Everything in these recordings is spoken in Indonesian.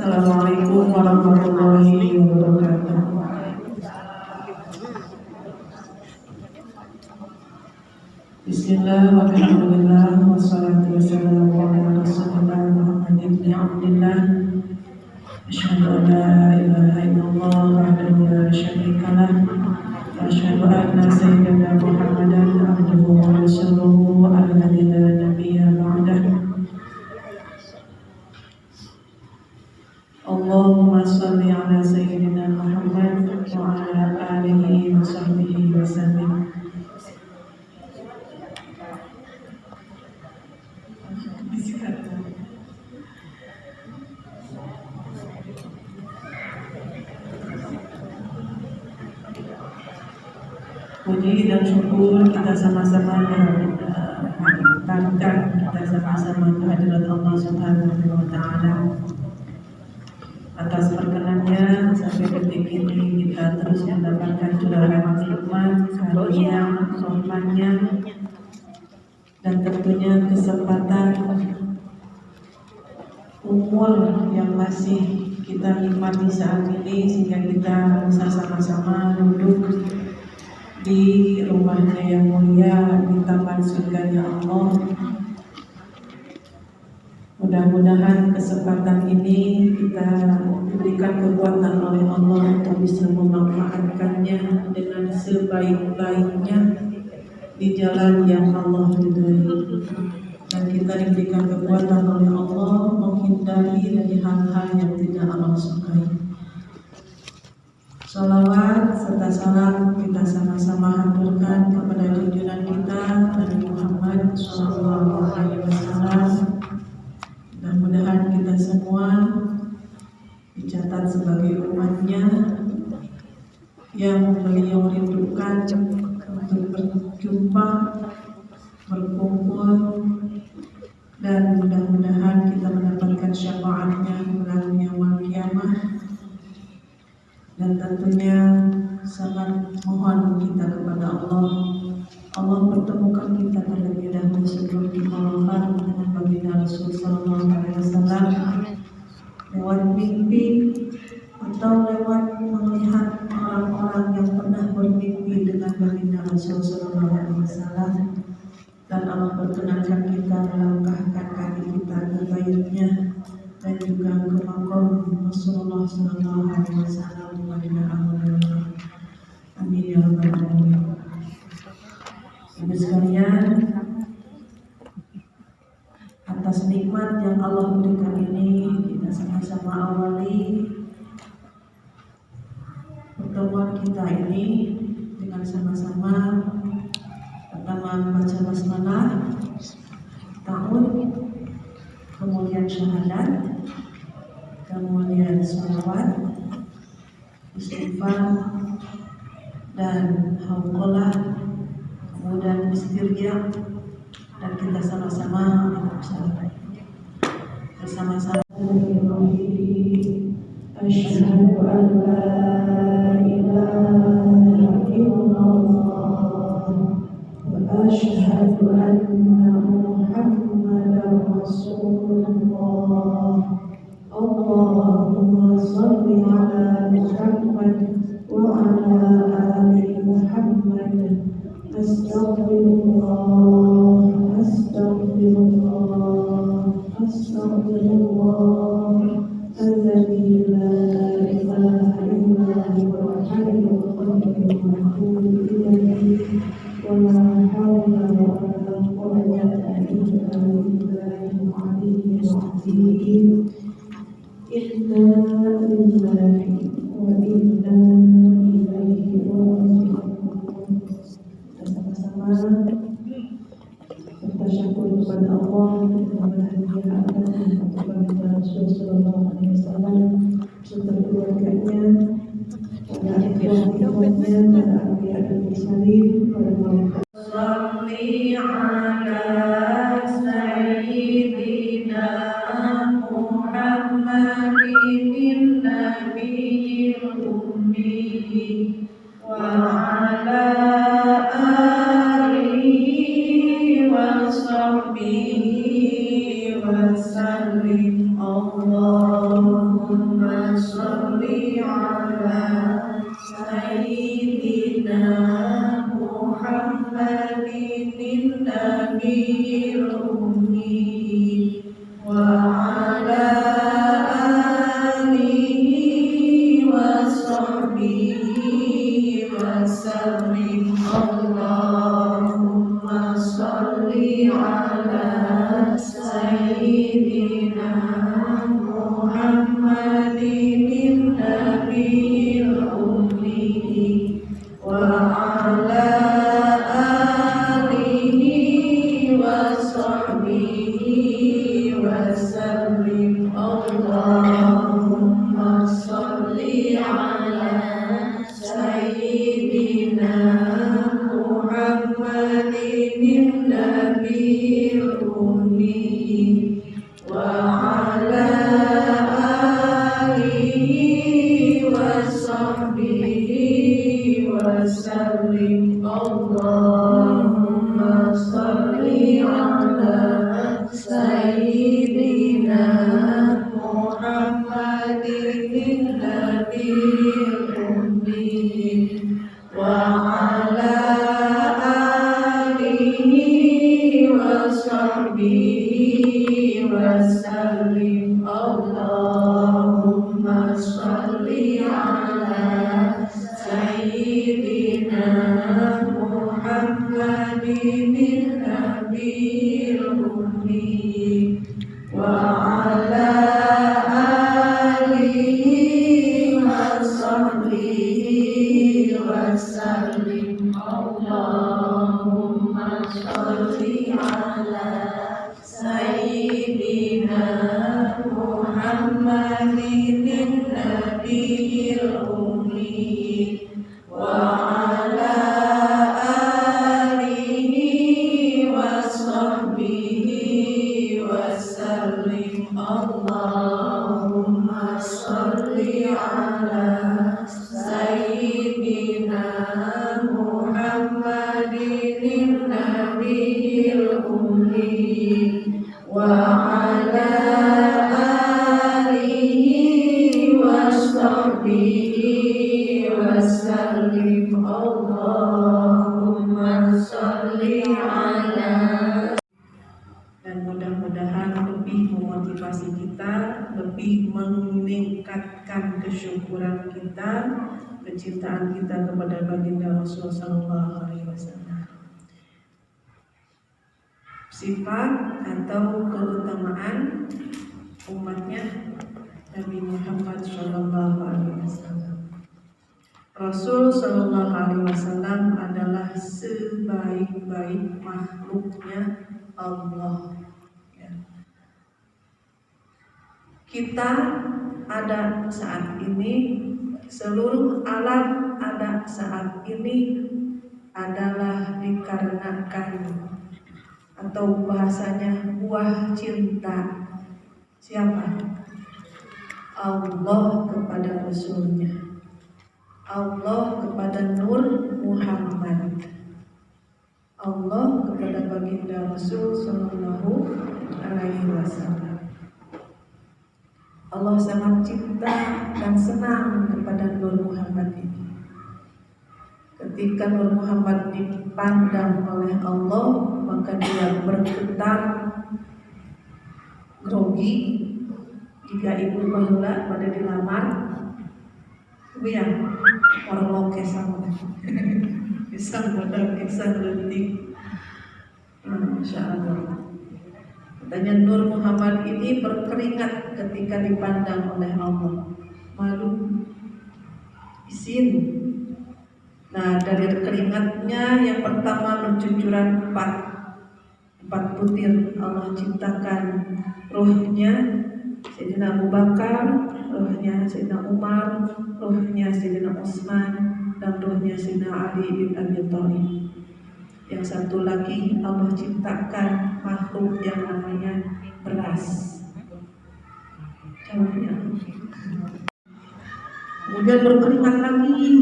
Assalamualaikum warahmatullahi wabarakatuh. Bismillah, walhamdulillah, wassalatu wassalamu ala rasulillah Muhammad ibn Abdillah. Asyhadu an la ilaha illallah wahdahu la syarika lah, wa asyhadu anna sayyidana Muhammadan abduhu wa rasuluhu alladzi la nabiyya ba'dahu. Allahumma shalli ala sayyidina Muhammad wa ala alihi wa sahbihi wa sallim. Puji dan syukur kita sama-sama hadirkan kita sama-sama kehadirat Allah Subhanahu wa taala. Atas perkenannya sampai detik ini kita terus mendapatkan curahan hikmat, karunia, rahmatnya, dan tentunya kesempatan umur yang masih kita nikmati saat ini sehingga kita bisa sama-sama duduk di rumahnya yang mulia, di taman surganya Allah. Mudah-mudahan kesempatan ini kita diberikan kekuatan oleh Allah untuk bisa memanfaatkannya dengan sebaik-baiknya di jalan yang Allah ridhoi, dan kita diberikan kekuatan oleh Allah menghindari dari hal-hal yang tidak Allah sukai. Salawat serta salam kita sama-sama haturkan kepada junjungan kita Nabi Muhammad SAW. Mudah-mudahan kita semua dicatat sebagai umatnya yang beliau rindukan untuk berjumpa, berkumpul, dan mudah-mudahan kita mendapatkan syafaatnya bulan yaumul kiamah. Dan tentunya sangat mohon kita kepada Allah pertemukan kita terlebih dahulu sebelum kita wafat dengan baginda Rasul sallallahu alaihi wasallam lewat mimpi atau lewat melihat orang-orang yang pernah bermimpi dengan baginda Rasul sallallahu alaihi wasallam, dan Allah perkenankan kita melangkahkan kaki kita ke baitnya dan juga ke makam Rasulullah sallallahu alaihi wasallam di Madinah. Amin ya rabbal alamin. Ibu sekalian, atas nikmat yang Allah berikan ini, kita sama-sama awali pertemuan kita ini dengan sama-sama pertama membaca basmalah, ta'awud, kemudian syahadat, kemudian sholawat, istighfar, dan hauqalah, kemudian istirja, dan kita sama-sama bersama-sama asyhadu an la ilaha illallah wa asyhadu anna muhammadar rasulullah. Allahumma shalli ala Muhammad wa ala ali Muhammad. Astaghfirullah, astaghfirullah, astaghfirullah, alladzi la ilaha illa huwal hayyul qayyum wa atubu ilaihi wa la hawla wa la quwwata illa billahil aliyyil azim. Inna lillahi wa inna ilaihi raji'un. Bertasyukur kepada Allah dan kepada Rasul sallallahu alaihi wasallam serta keluarganya, pada ikhwan-ikhwannya, pada anbiya dan mursalin, pada malaikat. Shalli ala sayyidina Muhammadin nabiyil ummi wa ala sahbihi wa sallim. Allahumma sholli ala sayyidina Muhammadin nabiyil ummi wa ala alihi wa sahbihi wa sallim. Allahumma sholli ala sayyidina Muhammadin nabiyil ummi wa ala alihi wa sahbihi wa sallim. Allahumma sholli ala sayyidina Muhammadin nabiyil ummi wa ala alihi wa sahbihi wa sallim. Allahumma sholli ala sayyidina Muhammadin nabiyil ummi wa ala alihi wa sahbihi wa sallim. Allahumma sholli ala sayyidina Muhammadin nabiyil ummi wa ala alihi wa sahbihi wa sallim. Allahumma sholli ala sayyidina Muhammadin nabiyil ummi wa ala alihi wa sahbihi wa sallim. Allahumma sholli ala sayyidina Muhammadin nabiyil ummi wa ala alihi wa sahbihi wa sallim. Allahumma sholli ala. Dan mudah-mudahan lebih memotivasi kita, lebih meningkatkan kesyukuran kita, kecintaan kita kepada baginda Rasul sallallahu alaihi wasallam. Sifat atau keutamaan umatnya Nabi Muhammad sallallahu alaihi wasallam. Rasul sallallahu alaihi wasallam adalah sebaik-baik makhluknya Allah. Kita ada saat ini, seluruh alam ada saat ini adalah dikarenakan atau bahasanya buah cinta siapa? Allah kepada Rasulnya, Allah kepada Nur Muhammad, Allah kepada baginda Rasul sallallahu alaihi wasallam. Allah sangat cinta dan senang kepada Nur Muhammad ini. Ketika Nur Muhammad dipandang oleh Allah, maka dia bergetar, grogi. Jika ibu bahula pada dilamar, ibu yang orang loke sama, bisa modal, bisa lentik. Masya Allah. Katanya Nur Muhammad ini berkeringat ketika dipandang oleh Allah, malu, izin. Nah, dari keringatnya yang pertama bercucuran empat butir. Allah ciptakan ruhnya Sayyidina Abu Bakar, ruhnya Sayyidina Umar, ruhnya Sayyidina Utsman, dan ruhnya Sayyidina Ali bin Abi Thalib. Yang satu lagi Allah ciptakan makhluk yang namanya beras. Jawabnya. Kemudian berkeringat lagi,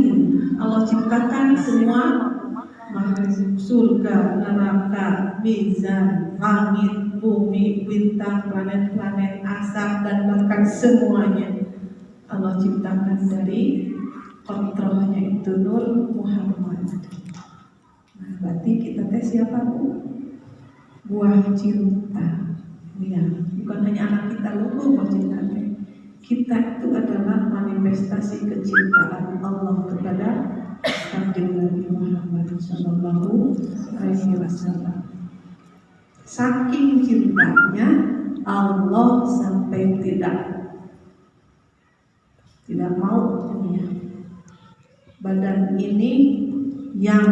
Allah ciptakan semua makhluk, surga, neraka, mizan, langit, bumi, bintang, planet-planet, asap, dan bahkan semuanya. Allah ciptakan dari kontrolnya itu Nur Muhammad. Nah, berarti kita tes siapa Bu? Buah cinta. Ya, bukan hanya anak kita loh buah cinta. Kita itu adalah manifestasi kecintaan Allah kepada Kanjeng Nabi Muhammad Sallallahu Alaihi Wasallam. Saking cintanya Allah sampai tidak mau dunia. Badan ini yang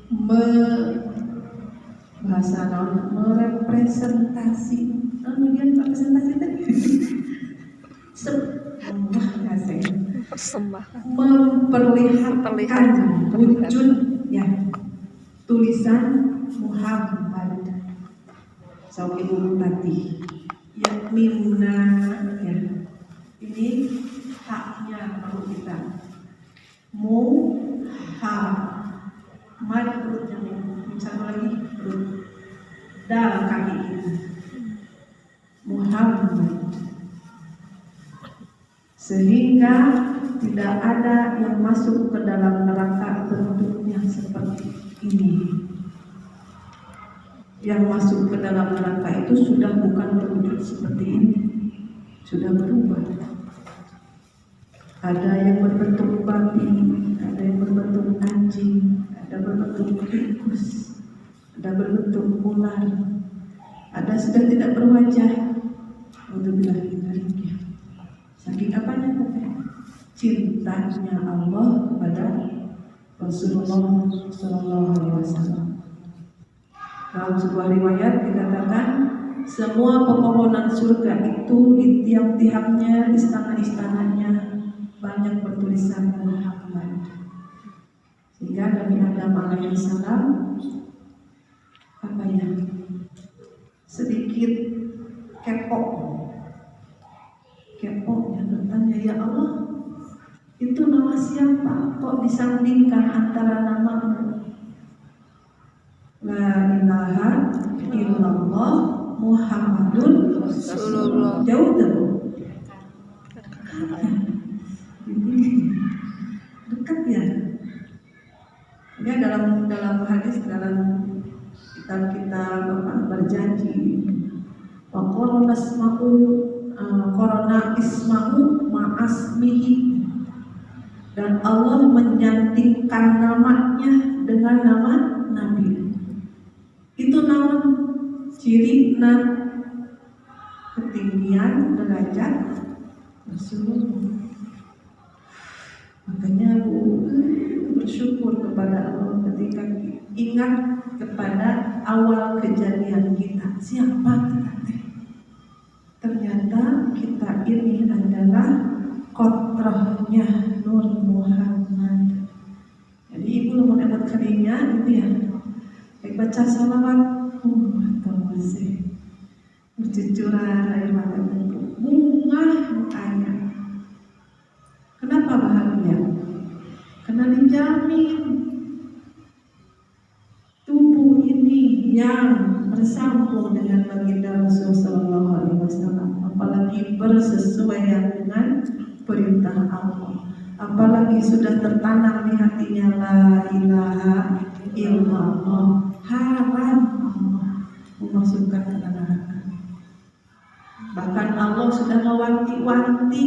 merepresentasi representasi tadi memperlihatkan wujudnya tulisan Muhammad sau ibu tadi yakmina ya. Ini haknya kalau kita mad perutnya satu lagi perut dal kaki kita Muhammad, sehingga tidak ada yang masuk ke dalam neraka bentuknya seperti ini. Yang masuk ke dalam neraka itu sudah bukan berwujud seperti ini, sudah berubah. Ada yang berbentuk babi, ada yang berbentuk anjing, ada berbentuk tikus, ada berbentuk ular, ada sudah tidak berwajah. Saking apanya cintanya Allah kepada Rasulullah Sallallahu Alaihi Wasallam. Dalam sebuah riwayat dikatakan semua pepohonan surga itu di tiap-tiapnya istana-istananya banyak bertulisan Muhammad. Sehingga Nabi Adam alaihissalam sedikit kepo yang bertanya, ya Allah, itu nama siapa? Kok disandingkan antara namamu La ilaha illallah Muhammadun Rasulullah? Jauh tak? Dekat ya. Ini dalam hadis, dalam kitab berjanji korona ismahu ma'asmihi, dan Allah menyantingkan namanya dengan nama Nabi. Itu nama ciri ketinggian derajat Rasulullah. Makanya Bu bersyukur kepada Allah ketika ingat kepada awal kejadian kita. Siapa kita? Ternyata kita ini adalah kotrohnya Nur Muhammad. Jadi ibu mau dapat kalinya itu ya, baca salawat atau masih bercucuran air mata bunga mukanya. Kenapa bahagia? Karena dijamin tubuh ini yang bersambung dengan baginda Rasul Sallallahu Alaihi Wasallam, apalagi bersesuaian dengan perintah Allah, apalagi sudah tertanam di hatinya la ilaha illallah, haram Allah memasukkan ke neraka. Bahkan Allah sudah mewanti-wanti,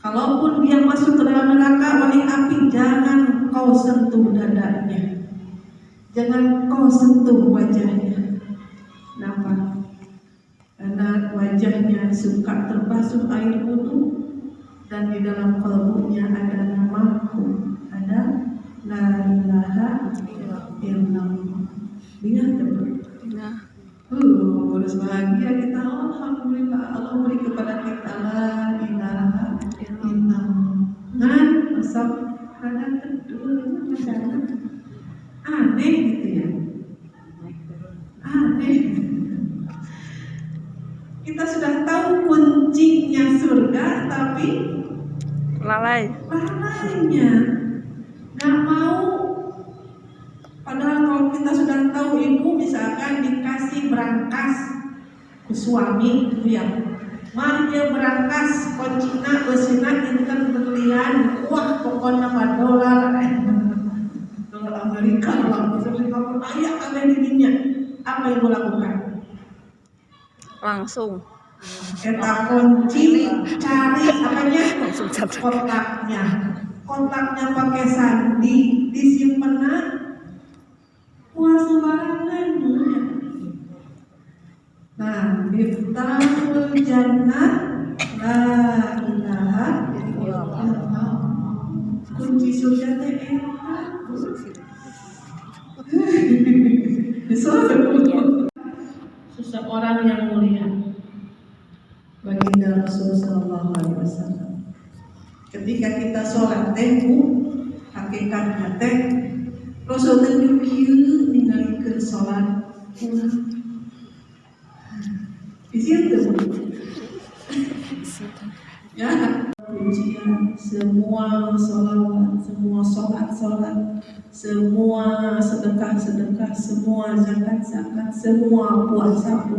kalaupun dia masuk ke dalam neraka oleh api, jangan kau sentuh dadanya, jangan kau sentuh wajahnya. Kenapa? Karena wajahnya suka terbasuh air wudu, dan di dalam kalbunya ada namaku, ada la ilaha illallah. Ingat ya? Harus bahagia kita. Alhamdulillah Allah beri kepada kita la ilaha illallah. Kan masuk ada kedua masalah aneh gitu ya, aneh. Kita sudah tahu kuncinya surga, tapi lalainya nggak mau. Padahal kalau kita sudah tahu, ibu misalkan dikasih berangkas ke suami gitu ya, mari dia berangkas kau orang Cina bersina inten berlian, wah pokoknya $4, dolar Amerika, dolar Singapura, ayah ada di dunia. Apa yang mau lakukan? Langsung Kita kunci, cari apanya? Kotaknya pakai sandi, disimpan puas sembarangan. Nah, Miftahul Jannah la ilaha illallah. Kunci surga teh enak. Seseorang yang mulia, baginda Rasul sallallahu alaihi wasallam. Ketika kita sholat teh, hakikatnya teh Rasul teh kieu ningalikeun sholat di situ. Ya, pujian, semua sholawat, semua sholat, semua sedekah, semua zakat, semua puasa,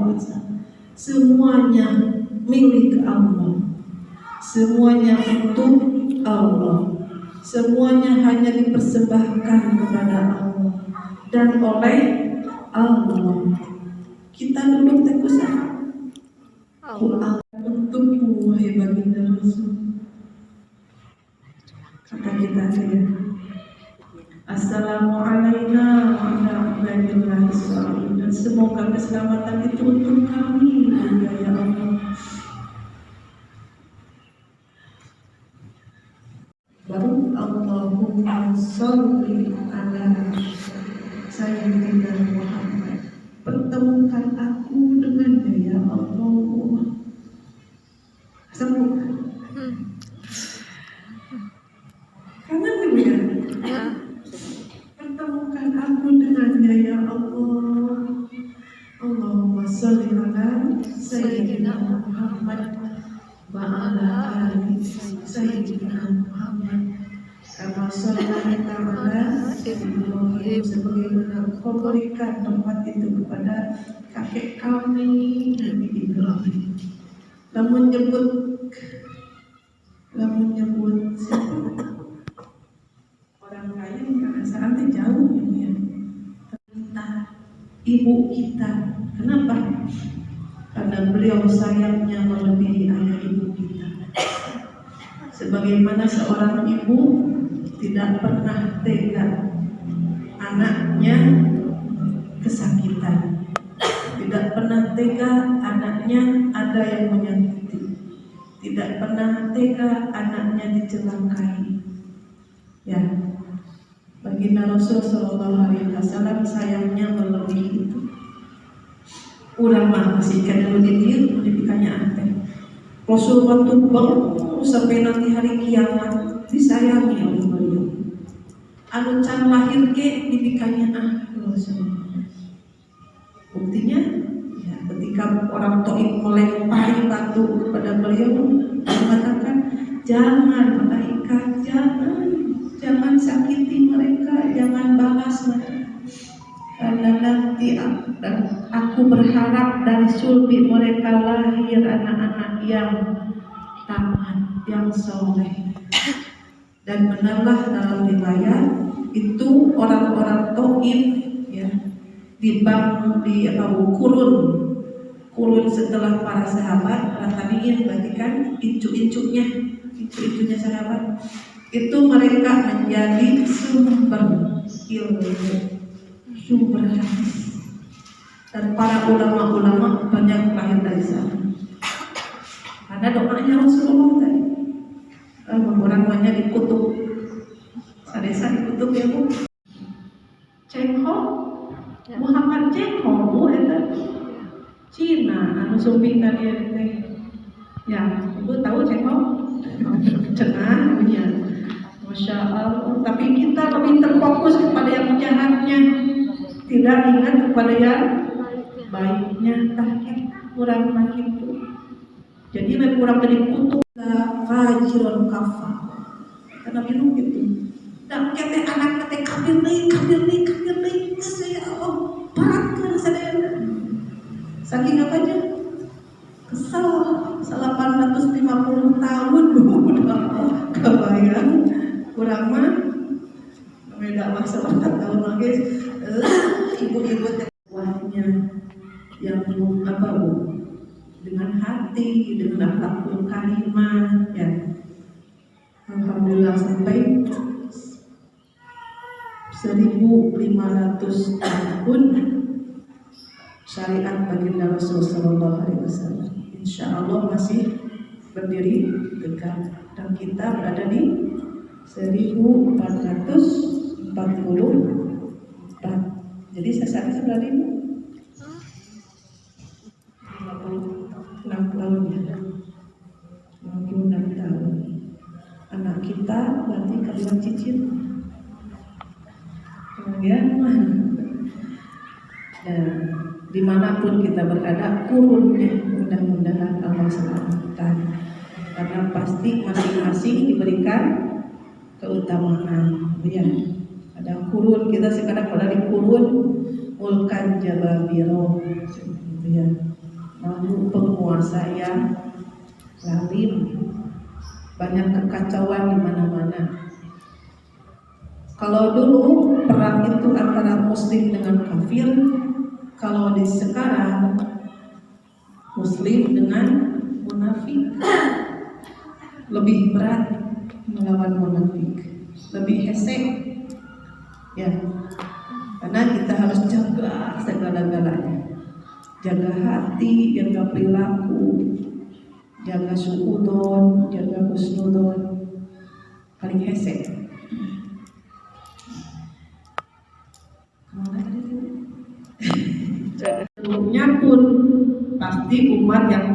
semuanya milik Allah, semuanya untuk Allah, semuanya hanya dipersembahkan kepada Allah dan oleh Allah. Kita duduk teguh untukmu, wahai baginda Rasul. Kata kita ya, Assalamualaikum warahmatullahi wabarakatuh. Dan semoga keselamatan itu untuk kami, ya Allah. Baru Allahumma sholli ala sayyidina Muhammad. Pertemukan aku dengannya ya Allah. Sembuhkan. Kangen ya? Pertemukan aku dengannya ya Allah. Allahumma sholli ala sayyidina Muhammad wa ala ali sayyidina Muhammad. Kama shollaita ala Ibrahim, sebagaimana Engkau berikan tempat itu kepada kakek kami Nabi Ibrahim. Namun nyebut siapa? Orang kaya karena saat jauh ya. Entah ibu kita. Kenapa? Karena beliau sayangnya melebihi ayah ibu kita. Sebagaimana seorang ibu tidak pernah tega anaknya kesakitan, tidak pernah tega anaknya ada yang menyakiti, tidak pernah tega anaknya dicelakai. Ya, baginda Rasul sallallahu alaihi wasallam sayangnya melebihi itu. Ulama masih kan dulu dia pendidikannya aneh. Rasul waktu bangun sampai nanti hari kiamat disayangi oleh beliau. Anu can lahir ke didikannya Rasul. Buktinya ya, ketika orang Taif melempari batu kepada beliau, mengatakan jangan malaikat, jangan sakiti mereka, jangan balas mereka. Karena nanti aku berharap dari sulbi mereka lahir anak-anak yang taat, yang soleh. Dan benarlah dalam riwayat itu orang-orang Taif ya kurun setelah para sahabat, para tabi'in, berarti kan incu-incunya sahabat itu mereka menjadi sumber ilmu, sumber hadis, dan para ulama-ulama banyak lahir dari sana. Karena doanya Rasulullah tadi, orang banyak dikutuk, sadesa dikutuk ya bu. Cheng Ho, Muhammad Cheng Ho bu itu Cina, anu sumpingan dia teh. Ya, ibu tahu Cheng Ho? Cenah punya. Masya Allah. Tapi kita lebih terfokus kepada yang jahatnya, tidak ingat kepada yang baiknya. Tahkin kurang begitu. Jadi lebih kurang dari kutuk fajirun kafa. Karena minum gitu. Dan kata anak kata kafir nih, saya Allah berat saya. Saking apanya? Kesal, salah pandang 150 tahun udah kebayang kurang mah beda masa 4 tahun lagi ibu-ibu wahnya yang apa Bu dengan hati dengan akhlakul karimah ya alhamdulillah sampai 1500 tahun syariat baginda Rasul Sallallahu Alaihi Wasallam. Insya Allah masih berdiri tegak dan kita berada di 1444. Jadi sesat sudah 56 tahun ya, 56 tahun. Anak kita berarti kalian cicit. Kemudian dimanapun kita berada kurunnya mudah-mudahan Allah selamatkan karena pasti masing-masing diberikan keutamaan ya. Ada kurun kita sekarang pada di kurun mulkan jababiro gitu ya, lalu penguasa yang zalim, banyak kekacauan di mana-mana. Kalau dulu perang itu antara muslim dengan kafir, kalau di sekarang muslim dengan munafik. Lebih berat melawan munafik, lebih hesek ya, karena kita harus jaga segala-galanya, jaga hati, jaga perilaku, jaga suudon, jaga husnudon, paling hesek. Sebelumnya pun pasti umat yang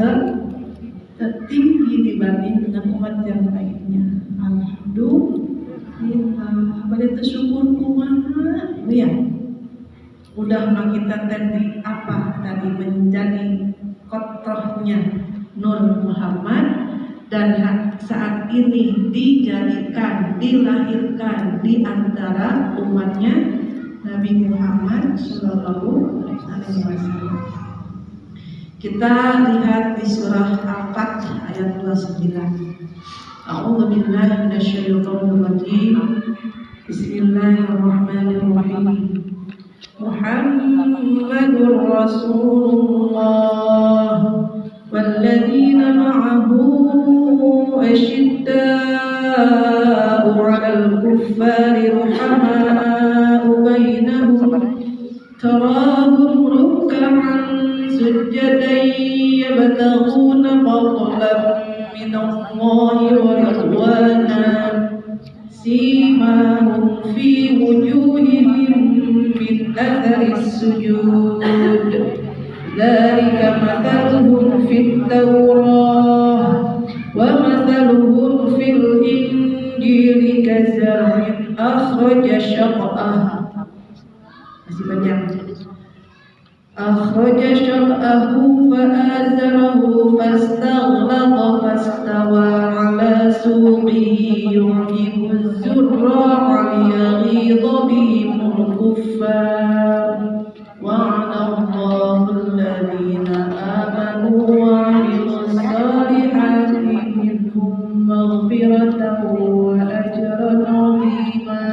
tertinggi dibanding dengan umat yang lainnya. Alhamdulillah, pada syukur kumaha ya. Udah mah kita tadi apa tadi menjadi kotrohnya Nur Muhammad dan saat ini dijadikan dilahirkan di antara umatnya Nabi Muhammad Sallallahu Alaihi Wasallam. Kita lihat di surah Al-Fath ayat 29. A'udzu billahi minasyaitonir rajim. Bismillahirrahmanirrahim. Muhammadur Rasulullah walladzina ma'ahu asyidda'u 'alal kuffari ruhama'u bainahum tarahum ruk'an سجدا يبتغون فضلا من الله ورضوانا سيماهم في وجوههم من أثر السجود ذلك مثلهم في التوراة ومثلهم في الإنجيل كزرع أخرج شطأه masih banyak أخرج شطأه فآزره فاستغلظ فاستوى على سوقه يعجب الزراع ليغيظ بهم الكفار وعد الله الذين آمنوا وعملوا الصالحات منهم مغفرة وأجرا عظيما.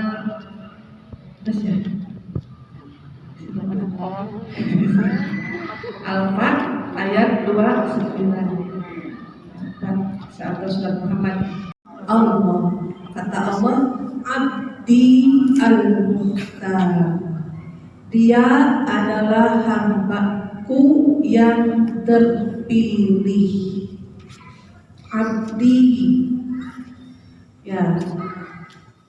Al-Fath ayat 29. Saat surat Muhammad. Allah, kata Allah, Abdi al-Mukhtar. Dia adalah hambaku yang terpilih. Abdi, ya,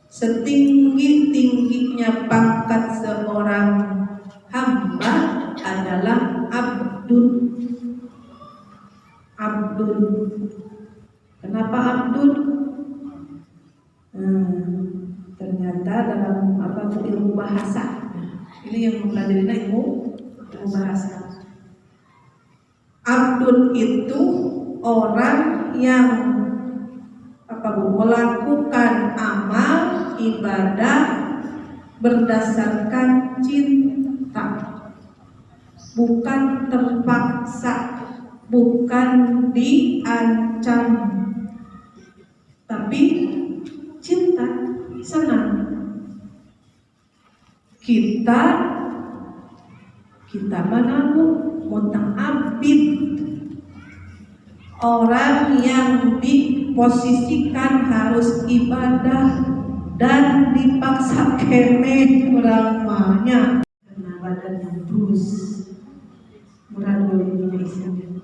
setinggi-tingginya pangkat seorang hamba adalah abdun. Abdun. Kenapa abdun? Ternyata dalam ilmu bahasa. Ini yang mempelajari ilmu bahasa. Abdun itu orang yang melakukan amal ibadah berdasarkan cinta, bukan terpaksa. bukan diancam, tapi cinta, senang. Kita menamu mutang abid, orang yang diposisikan harus ibadah dan dipaksa kene ramahnya karena badannya brus, murah dulu isinya.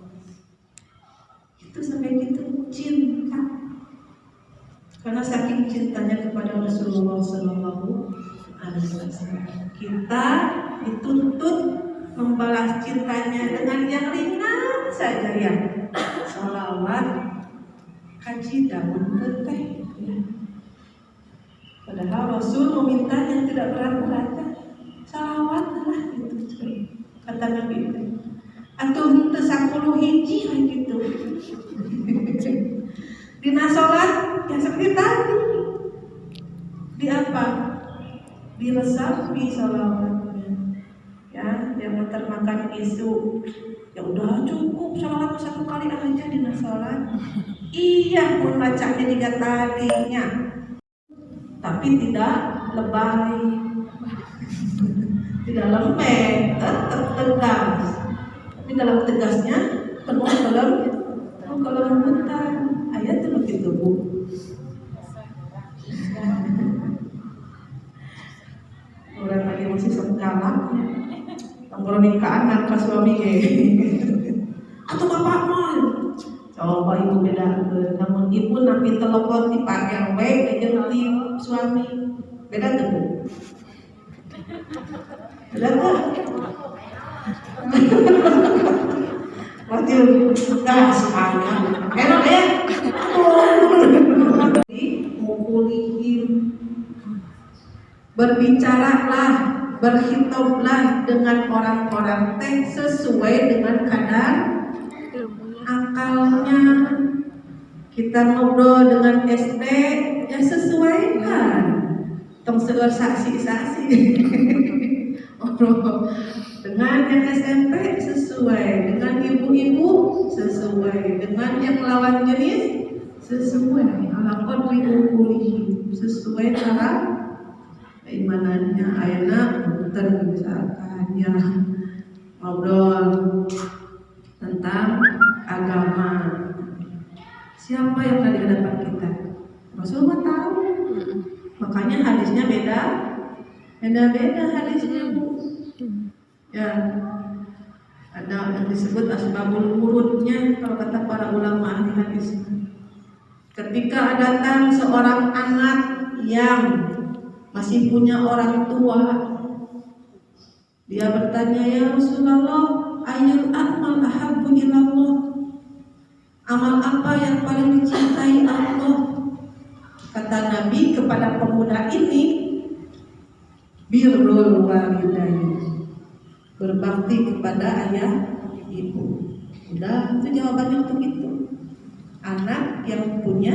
Itu sampai gitu cinta, karena saking cintanya kepada Rasulullah Sallallahu Alaihi Wasallam. Kita dituntut membalas cintanya dengan yang ringan saja, ya, sholawat, haji, daun teh. Padahal Rasul meminta yang tidak berat-berat, sholawat lah gitu. Kata Nabi itu, atau tesakulu hiji lah gitu. Dina sholat yang seperti tadi, di apa? Diresapi sholawatnya, ya, jangan termakan isu. Ya udah cukup sholawat satu kali aja di sholat. Iya, pun bacanya 3 tadinya, tapi tidak lebay, tidak lembek, tetap tegas. Tapi dalam tegasnya penuh kelembutan. Ayat itu begitu, Bu. Orang lagi masih sengkalang, tangguran ke anak ke suami atau bapak mal. Coba ibu beda, namun ibu nabi telepon di Pak RW aja di suami beda tuh, Bu. Beda tuh. Waktu dah semuanya enak ya. Mukulihim, berbicaralah, berkhitoblah dengan orang-orang teh sesuai dengan kadar akalnya. Kita ngobrol dengan SD, ya sesuaikan. Tong seueur saksi-saksi. Dengan yang SMP sesuai, dengan ibu-ibu sesuai, dengan yang lawan jenis sesuai. Ala qadri uqulihi, sesuai cara keimanannya. Ayeuna punten misalkan ya ngobrol tentang agama. Siapa yang ada di hadapan kita? Rasulullah tahu. Makanya hadisnya beda hadisnya, Bu. Ya, ada yang disebut asbabul wurudnya kalau kata para ulama ahli hadis. Ketika datang seorang anak yang masih punya orang tua, dia bertanya, ya Rasulullah, ayyul a'mal ahabbu ilallah, amal apa yang paling dicintai Allah? Kata Nabi kepada pemuda ini, birrul walidain, berbakti kepada ayah ibu. Udah, itu jawabannya untuk itu. Anak yang punya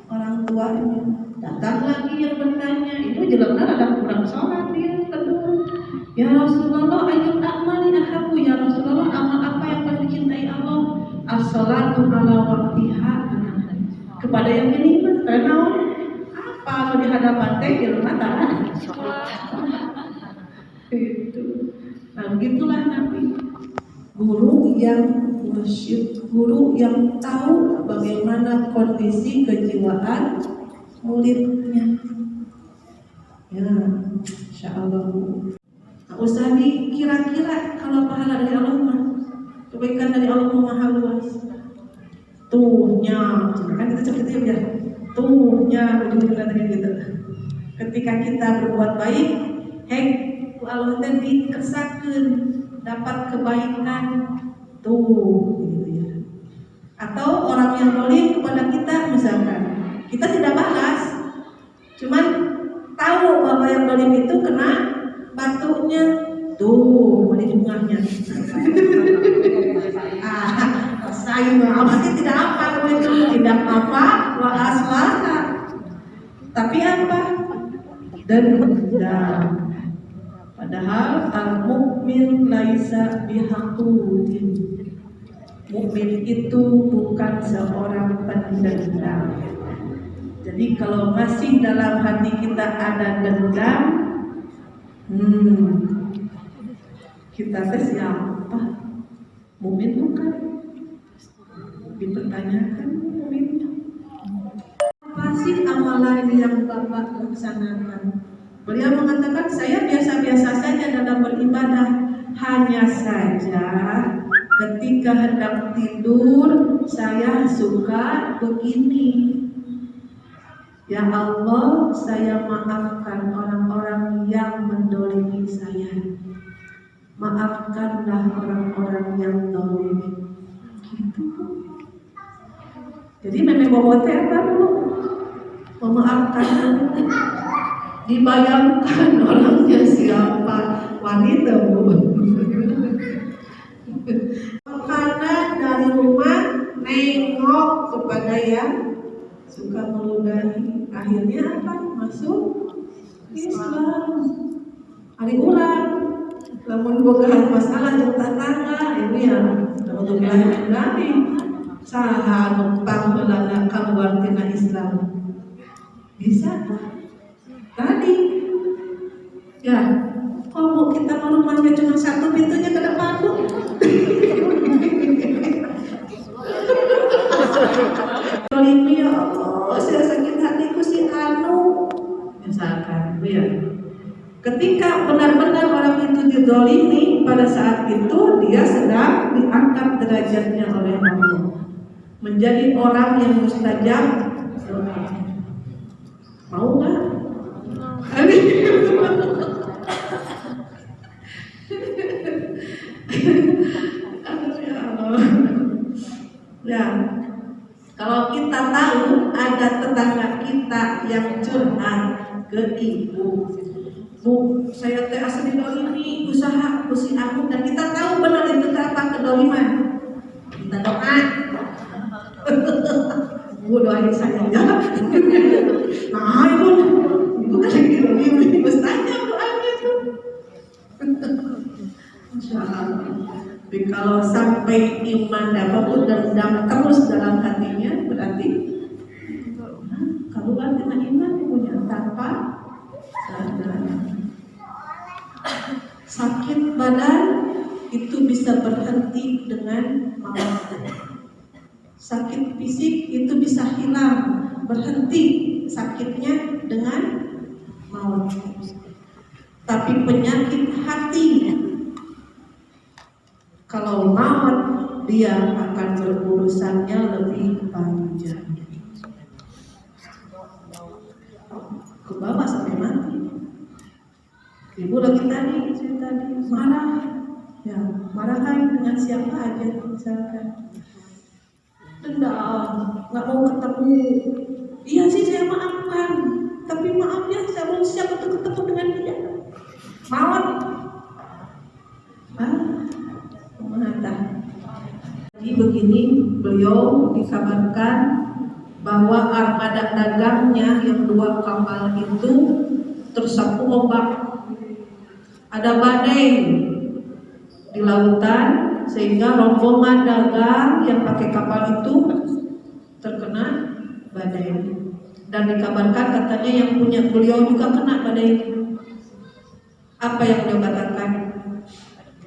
orang tuanya. Datang lagi yang bertanya, itu jelasnya ada kurang sholat dia kedua. Ya Rasulullah, ayyul a'mali ahabbu, ya Rasulullah, amal apa yang paling dicintai Allah? As-sholatu ala waqtiha. Kepada yang ini mah karena apa kalau di hadapan teh jelasnya tahan. Itu. Nah, begitulah Nabi. Guru yang musyid, guru yang tahu bagaimana kondisi kejiwaan muridnya. Ya, insyaallah. Tak usah dikira-kira kalau pahala dari Allah mah, kebaikan dari Allah maha luas. Tuhnya, kan kita cerita ya, tuhnya ujung-ujungnya gitu. Ketika kita berbuat baik, Allah tadi dikesakeun dapat kebaikan tuh gitu ya. Atau orang yang zalim kepada kita misalkan, kita tidak balas, cuman tahu bahwa yang zalim itu kena batunya tuh di bunganya. Saya pasti tidak apa itu, tidak apa wa aslaha. Tapi apa? Dendam. Padahal al-mu'min laisa bihaqudin. mukmin itu bukan seorang pendendam. Jadi kalau masih dalam hati kita ada dendam, kita siapa? Mukmin bukan? Dipertanyakan mukminnya. Apa sih amalan yang Bapak laksanakan? Beliau mengatakan, saya biasa-biasa saja dalam beribadah. Hanya saja ketika hendak tidur, saya suka begini. Ya Allah, saya maafkan orang-orang yang mendolimi saya. Maafkanlah orang-orang yang dolim. Gitu. Jadi memang bobote apa dulu? Memaafkan dulu. Dibayangkan orangnya siapa? Wanita bu. Makanan dari rumah, nengok kepada yang suka meludahi. Akhirnya apa? Masuk Islam. Hari urang, namun boga masalah yang tetangga, ini ya, untuk belajar saha numpang belanda keluar tina Islam. Bisa tadi ya, kalau kita mau rumahnya cuma satu pintunya ke depan tuh. Dolimi ya Allah, saya sakit hatiku si Anu. Misalkan, ya. Ketika benar-benar orang itu didolimi, pada saat itu dia sedang diangkat derajatnya oleh Allah, menjadi orang yang mustajab doa. Mau nggak? Ya, kalau kita tahu ada tetangga kita yang curhat ke ibu, Bu, saya teh asli dolimi, usaha si aku, dan kita tahu benar itu apa kedoliman. Kita doa. Bu doain saya ya. Nah ibu kan lagi dolimi, mestanya doanya tuh. Insyaallah. Tapi kalau sampai iman dapat dendam terus dalam hatinya, berarti kalau dengan iman punya tanpa sadar. Sakit badan itu bisa berhenti dengan maut. Sakit fisik itu bisa hilang, berhenti sakitnya dengan maut. Tapi penyakit hati, kalau maut dia akan berurusannya lebih panjang. Ke bawah sampai mati. Ibu lagi tadi marah, ya marahan dengan siapa aja misalkan, dendam, nggak mau ketemu. Iya sih saya maafkan, tapi maaf ya saya belum siap untuk ketemu dengan dia. Maut, mengatah. Jadi begini, beliau dikabarkan bahwa armada dagangnya yang 2 kapal itu tersapu ombak. Ada badai di lautan sehingga rombongan dagang yang pakai kapal itu terkena badai. Dan dikabarkan katanya yang punya beliau juga kena badai. Apa yang beliau katakan?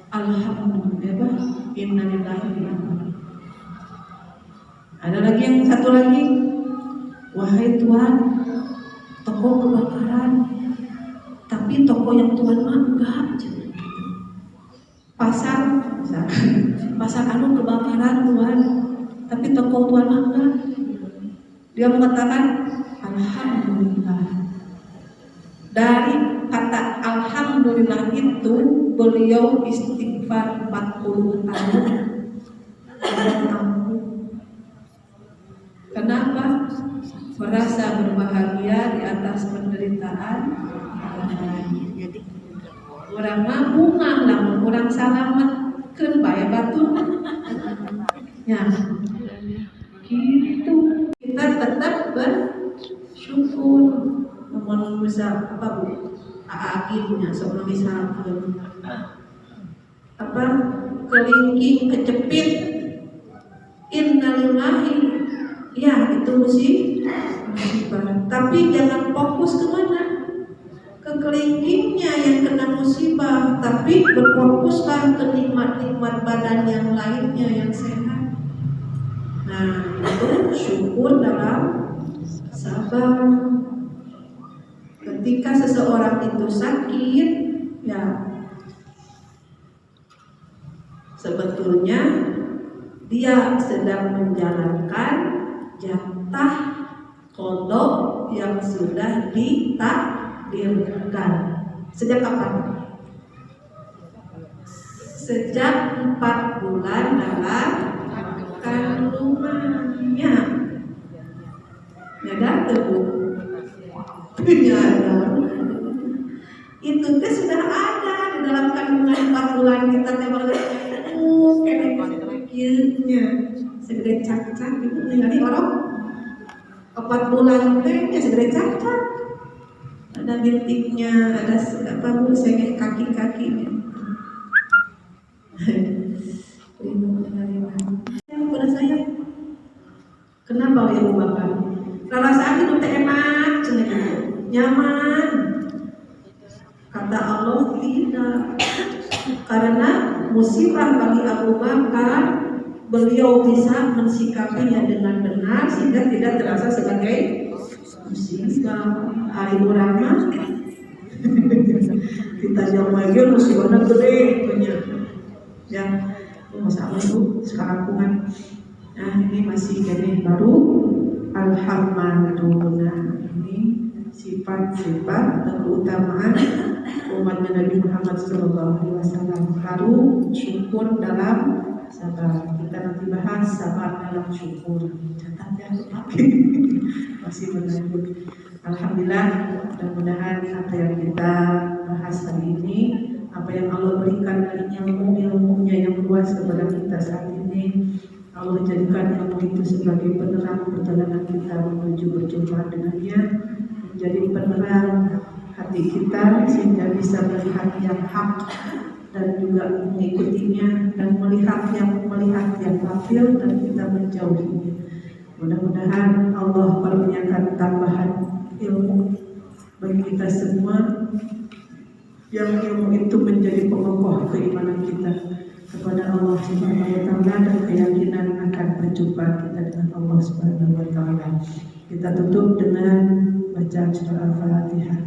Alhamdulillah, innalillahi wa inna ilaihi raji'un. Ada lagi yang satu lagi, wahai Tuhan, toko kebakaran, tapi toko yang Tuhan mah enggak. Pasar anu kebakaran Tuhan, tapi toko Tuhan mah enggak. Dia mengatakan alhamdulillah. Dari kata alhamdulillah itu beliau istighfar 40 tahun. Kenapa? Merasa berbahagia di atas penderitaan. Jadi orang mampu lamun orang salamet keun bae batur. Ya. Gitu. Kita tetap bersyukur. Namun bisa apa Bu? Akhirnya sebelum misalkan apa kelingking kecepit innalillahi, ya itu musibah. Tapi jangan fokus kemana? Ke kelingkingnya yang kena musibah, tapi berfokuslah ke nikmat-nikmat badan yang lainnya yang sehat. Nah, itu syukur dalam sabar. Ketika seseorang itu sakit, ya sebetulnya dia sedang menjalankan jatah qada yang sudah ditakdirkan. Sejak kapan? Sejak 4 bulan dalam kandungannya. Ya dah Bu. Ya, itu teh sudah ada di dalam kandungan 4 bulan kita teh kayaknya segede cacak itu ningali orang 4 bulan teh segede cacak, ada bintiknya, ada apa bu sengeh kaki-kakinya. Pada saya kenapa yang bakar rasanya itu enak nyaman, kata Allah tidak, karena musibah bagi Abu Bakar beliau bisa mensikapinya dengan benar sehingga tidak terasa sebagai musibah. Hari urama kita jauh lagi musibahnya gede punya ya masalah itu sekarang kuman. Nah ini masih gini baru alhamdulillah, ini sifat-sifat atau keutamaan umat Nabi Muhammad SAW. Baru syukur dalam sabar. Kita nanti bahas sabar dalam syukur. Catatnya masih berlanjut. Alhamdulillah, mudah-mudahan apa yang kita bahas hari ini, apa yang Allah berikan dari ilmu-ilmunya yang luas kepada kita saat ini, Allah jadikan ilmu itu sebagai penerang perjalanan kita menuju berjumpa dengannya, menjadi penerang hati kita sehingga bisa melihat yang hak dan juga mengikutinya, dan melihat yang batil dan kita menjauhinya. Mudah-mudahan Allah karuniakan tambahan ilmu bagi kita semua, yang ilmu itu menjadi pengokoh keimanan kita kepada Allah Subhanahu wa taala dan keyakinan akan berjumpa kita dengan Allah Subhanahu wa taala. Kita tutup dengan bacaan surah Al-Fatihah.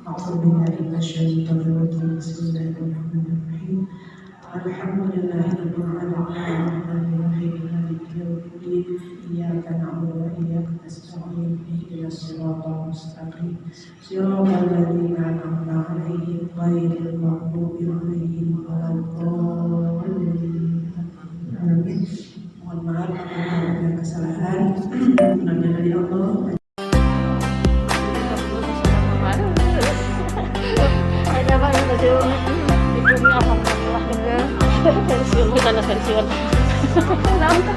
A'udzubillahi minasyaitonir rajim. Bismillahirrahmanirrahim. Alhamdulillahirabbil alamin maliki yaumiddin. Iyyaka na'budu wa iyyaka nasta'in. Ihdinas siratal mustaqim. Siratal ladzina an'amta 'alaihim ghairil maghdubi 'alaihim waladdallin. Amin. Mohon maaf apabila ada kesalahan. Mudah-mudahan dari Allah. Pensiun kita pensiun. Kenapa?